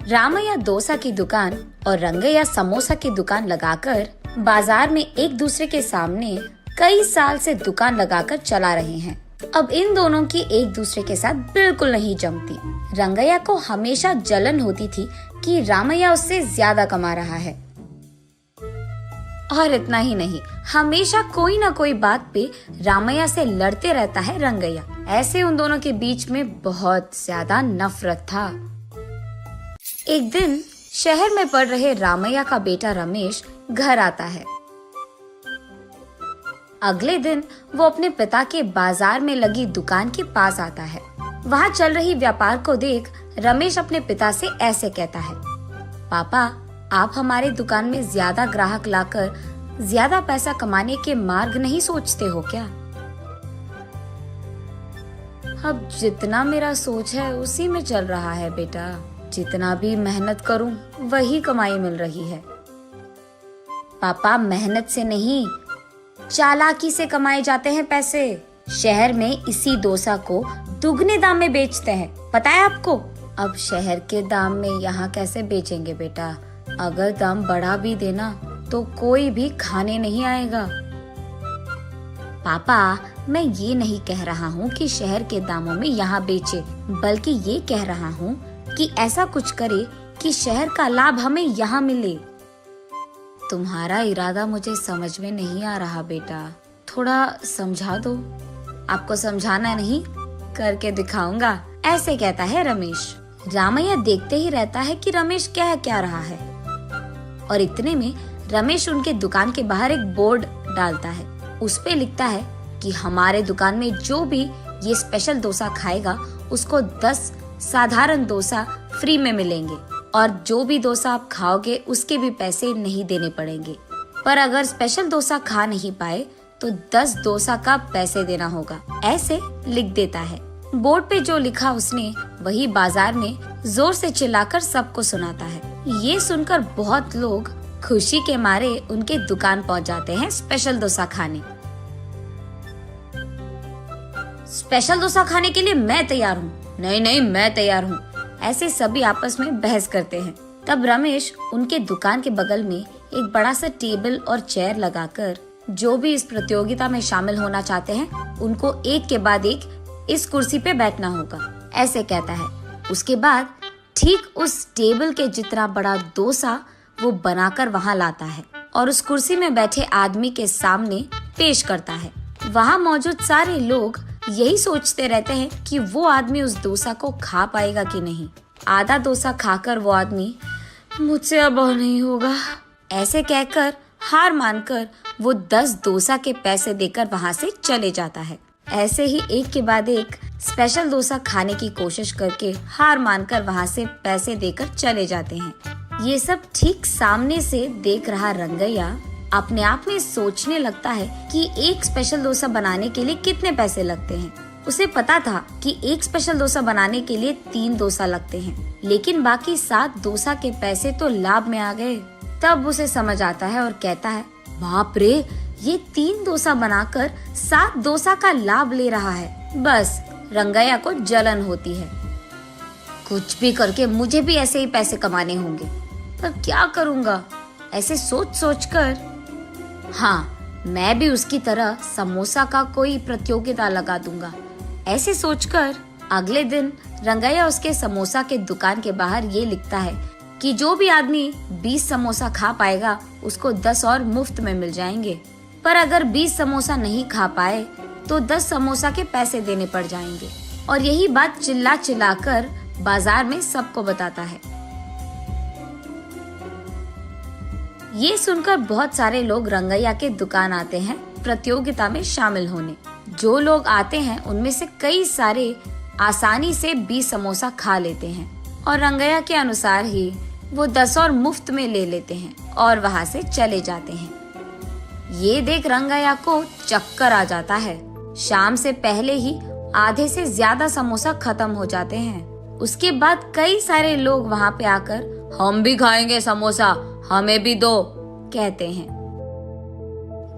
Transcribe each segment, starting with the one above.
रामैया डोसा की दुकान और रंगैया समोसा की दुकान लगाकर बाजार में एक दूसरे के सामने कई साल से दुकान लगाकर चला रहे हैं। अब इन दोनों की एक दूसरे के साथ बिल्कुल नहीं जमती। रंगैया को हमेशा जलन होती थी कि रामैया उससे ज्यादा कमा रहा है। और इतना ही नहीं, हमेशा कोई ना कोई बात पे रामैया से लड़ते रहता है रंगैया। ऐसे उन दोनों के बीच में बहुत ज्यादा नफरत था। एक दिन शहर में पढ़ रहे रामैया का बेटा रमेश घर आता है। अगले दिन वो अपने पिता के बाजार में लगी दुकान के पास आता है। वहाँ चल रही व्यापार को देख रमेश अपने पिता से ऐसे कहता है, पापा, आप हमारे दुकान में ज्यादा ग्राहक लाकर ज्यादा पैसा कमाने के मार्ग नहीं सोचते हो क्या? अब जितना मेरा सोच है उसी में चल रहा है बेटा। जितना भी मेहनत करूं वही कमाई मिल रही है। पापा, मेहनत से नहीं, चालाकी से कमाए जाते हैं पैसे। शहर में इसी डोसा को दुगने दाम में बेचते हैं, पता है आपको? अब शहर के दाम में यहाँ कैसे बेचेंगे बेटा? अगर दाम बढ़ा भी देना तो कोई भी खाने नहीं आएगा। पापा, मैं ये नहीं कह रहा हूँ कि शहर के दामों में यहाँ बेचे, बल्कि ये कह रहा हूँ कि ऐसा कुछ करे कि शहर का लाभ हमें यहाँ मिले। तुम्हारा इरादा मुझे समझ में नहीं आ रहा बेटा, थोड़ा समझा दो। आपको समझाना नहीं, करके दिखाऊंगा, ऐसे कहता है रमेश। रामैया देखते ही रहता है कि रमेश कह क्या रहा है। और इतने में रमेश उनके दुकान के बाहर एक बोर्ड डालता है। उस पे लिखता है कि हमारे दुकान में जो भी ये स्पेशल डोसा खाएगा उसको 10 साधारण डोसा फ्री में मिलेंगे, और जो भी डोसा आप खाओगे उसके भी पैसे नहीं देने पड़ेंगे। पर अगर स्पेशल डोसा खा नहीं पाए तो 10 डोसा का पैसे देना होगा, ऐसे लिख देता है। बोर्ड पे जो लिखा उसने वही बाजार में जोर से चिल्लाकर सबको सुनाता है। ये सुनकर बहुत लोग खुशी के मारे उनके दुकान पहुंच जाते हैं स्पेशल डोसा खाने। स्पेशल डोसा खाने के लिए मैं तैयार हूँ। नहीं नहीं, मैं तैयार हूँ। ऐसे सभी आपस में बहस करते हैं। तब रमेश उनके दुकान के बगल में एक बड़ा सा टेबल और चेयर लगाकर जो भी इस प्रतियोगिता में शामिल होना चाहते हैं उनको एक के बाद एक इस कुर्सी पे बैठना होगा, ऐसे कहता है। उसके बाद ठीक उस टेबल के जितना बड़ा डोसा वो बनाकर वहाँ लाता है और उस कुर्सी में बैठे आदमी के सामने पेश करता है। वहाँ मौजूद सारे लोग यही सोचते रहते हैं कि वो आदमी उस डोसा को खा पाएगा कि नहीं। आधा डोसा खाकर वो आदमी, मुझसे अब नहीं होगा, ऐसे कहकर हार मानकर वो 10 डोसा के पैसे देकर वहाँ से चले जाता है। ऐसे ही एक के बाद एक स्पेशल डोसा खाने की कोशिश करके हार मानकर वहाँ से पैसे देकर चले जाते हैं। ये सब ठीक सामने से देख रहा रंगैया अपने आप में सोचने लगता है कि एक स्पेशल डोसा बनाने के लिए कितने पैसे लगते हैं। उसे पता था कि एक स्पेशल डोसा बनाने के लिए 3 डोसा लगते हैं, लेकिन बाकी 7 डोसा के पैसे तो लाभ में आ गए। तब उसे समझ आता है और कहता है, बाप रे, ये 3 डोसा बनाकर 7 डोसा का लाभ ले रहा है। बस रंगैया को जलन होती है। कुछ भी करके मुझे भी ऐसे ही पैसे कमाने होंगे, पर क्या करूँगा? ऐसे सोच सोच कर, हाँ, मैं भी उसकी तरह समोसा का कोई प्रतियोगिता लगा दूंगा, ऐसे सोचकर अगले दिन रंगैया उसके समोसा के दुकान के बाहर ये लिखता है कि जो भी आदमी 20 समोसा खा पाएगा उसको 10 और मुफ्त में मिल जाएंगे। पर अगर 20 समोसा नहीं खा पाए तो 10 समोसा के पैसे देने पड़ जाएंगे। और यही बात चिल्ला चिल्ला कर बाजार में सबको बताता है। ये सुनकर बहुत सारे लोग रंगैया के दुकान आते हैं प्रतियोगिता में शामिल होने। जो लोग आते हैं उनमें से कई सारे आसानी से 20 समोसा खा लेते हैं और रंगैया के अनुसार ही वो 10 और मुफ्त में ले लेते हैं और वहाँ से चले जाते हैं। ये देख रंगैया को चक्कर आ जाता है। शाम से पहले ही आधे से ज्यादा समोसा खत्म हो जाते हैं। उसके बाद कई सारे लोग वहाँ पे आकर, हम भी खाएंगे समोसा, हमें भी दो, कहते हैं।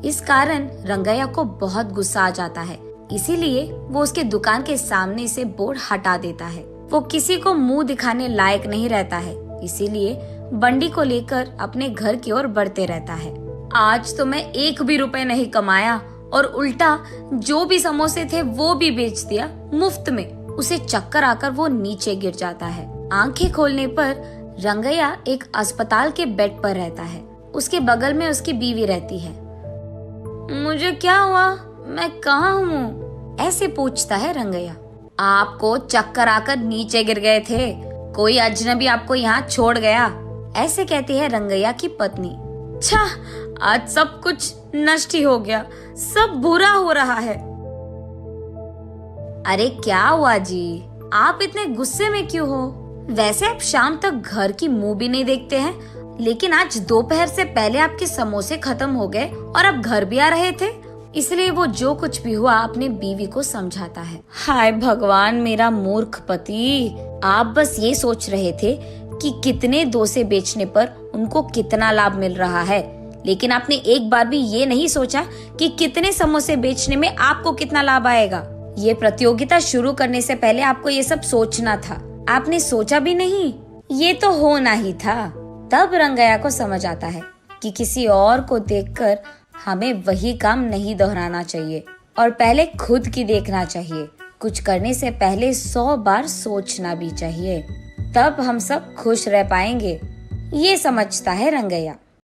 इस कारण रंगैया को बहुत गुस्सा आ जाता है, इसीलिए वो उसके दुकान के सामने से बोर्ड हटा देता है। वो किसी को मुंह दिखाने लायक नहीं रहता है। इसीलिए बंडी को लेकर अपने घर की ओर बढ़ते रहता है। आज तो मैं 1 भी रुपए नहीं कमाया और उल्टा जो भी समोसे थे वो भी बेच दिया मुफ्त में। उसे चक्कर आकर वो नीचे गिर जाता है। आंखें खोलने पर रंगैया एक अस्पताल के बेड पर रहता है। उसके बगल में उसकी बीवी रहती है। मुझे क्या हुआ? मैं कहाँ हूँ? ऐसे पूछता है रंगैया। आपको चक्कर आकर नीचे गिर गए थे, कोई अजनबी आपको यहाँ छोड़ गया, ऐसे कहती है रंगैया की पत्नी। छा, आज सब कुछ नष्ट ही हो गया, सब बुरा हो रहा है। अरे क्या हुआ जी, आप इतने गुस्से में क्यों हो? वैसे आप शाम तक घर की मुंह भी नहीं देखते हैं, लेकिन आज दोपहर से पहले आपके समोसे खत्म हो गए और आप घर भी आ रहे थे। इसलिए वो जो कुछ भी हुआ अपनी बीवी को समझाता है। हाय भगवान, मेरा मूर्ख पति, आप बस ये सोच रहे थे कि कितने डोसे बेचने पर उनको कितना लाभ मिल रहा है, लेकिन आपने एक बार भी ये नहीं सोचा कि कितने समोसे बेचने में आपको कितना लाभ आएगा। ये प्रतियोगिता शुरू करने से पहले आपको ये सब सोचना था, आपने सोचा भी नहीं, ये तो होना ही था। तब रंगैया को समझ आता है कि किसी और को देखकर हमें वही काम नहीं दोहराना चाहिए और पहले खुद की देखना चाहिए। कुछ करने से पहले 100 बार सोचना भी चाहिए, तब हम सब खुश रह पाएंगे। ये समझता है रंगैया।